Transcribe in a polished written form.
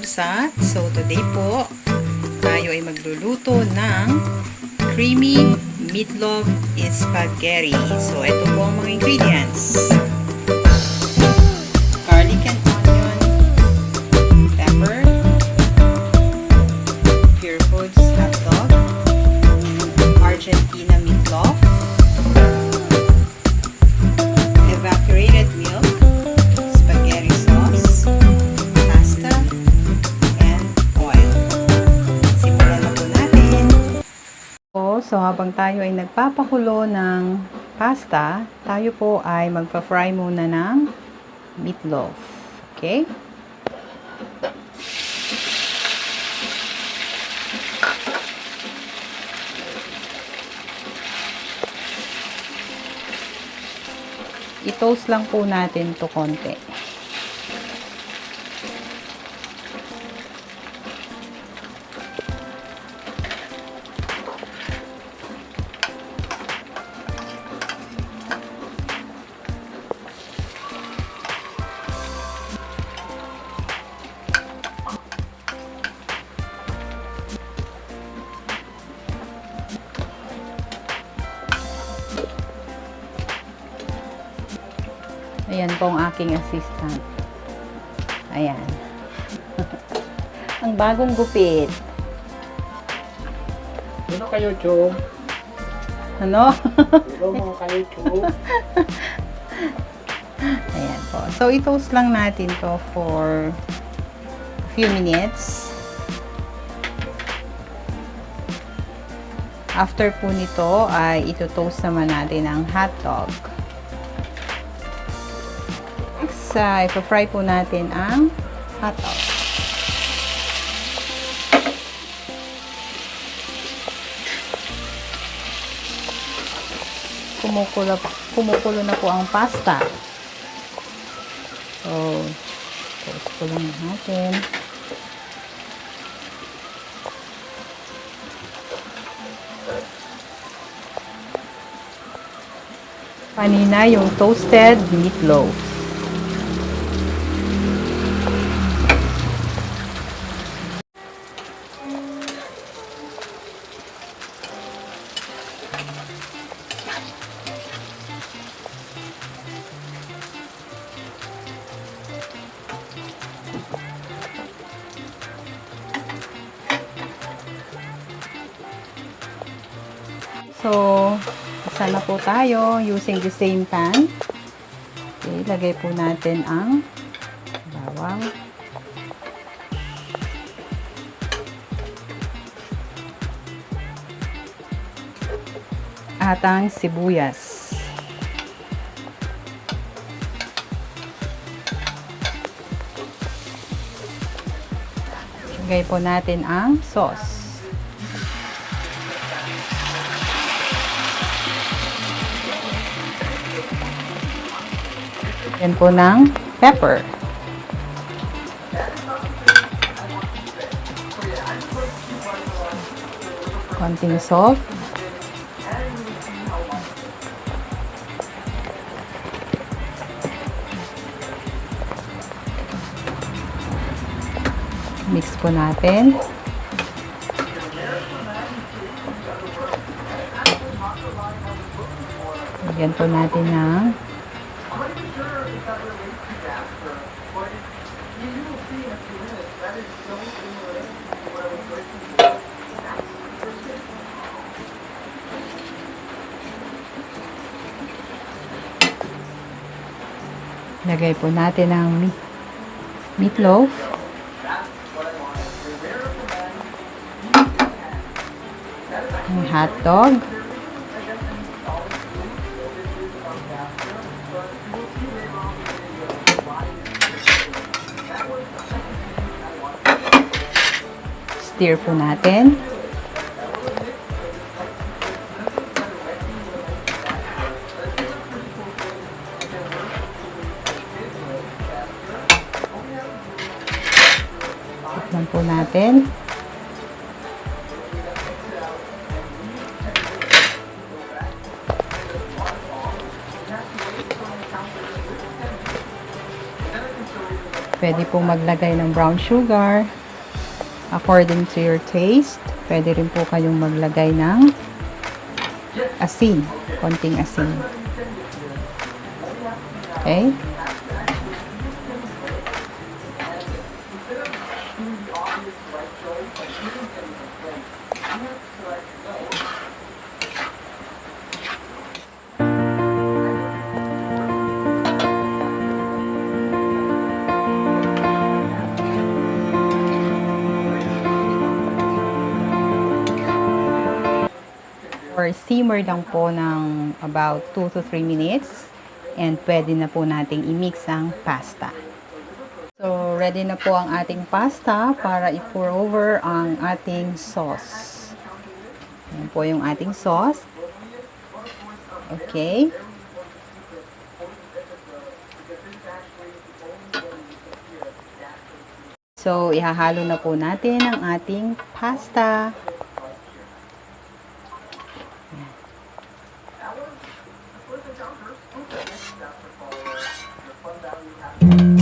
kabsa. So today po, tayo ay magluluto ng creamy meatloaf spaghetti. So ito po ang mga ingredients. Garlic and onion, pepper, Pure Foods hot dog, Argentina meatloaf, evaporated milk, spaghetti sauce, pasta, and oil. Simulan na po natin. So habang tayo ay nagpapakulo ng pasta, tayo po ay magpa-fry muna ng meatloaf. Okay? I-toast lang po natin to konti. Ayan po ang aking assistant. Ayan. Ang bagong gupit. Ano kayo, Chong? Ano? Ano mga kayo, Chong? Ayan po. So, i-toast lang natin to for a few minutes. After po nito, ay ito-toast naman natin ang hotdog. Ipa-fry po natin ang hotdog. Kumukulo na po ang pasta. So, toast po lang natin. Kanina yung toasted meatloaf. So, isa na po tayo using the same pan. Okay, lagay po natin ang bawang. At ang sibuyas. Lagay po natin ang sauce. Yan po ng pepper. Konting salt. Mix po natin. Lagyan po natin ng lagay po natin ang meatloaf. Ang hotdog. Stir po natin. Tikman po natin. Pwede po maglagay ng brown sugar according to your taste. Pwede rin po kayong maglagay ng asin, konting asin. Okay? Or simmer lang po ng about 2 to 3 minutes. And pwede na po nating i-mix ang pasta. So, ready na po ang ating pasta para i-pour over ang ating sauce. Yan po yung ating sauce. Okay. So, ihahalo na po natin ang ating pasta. Yan.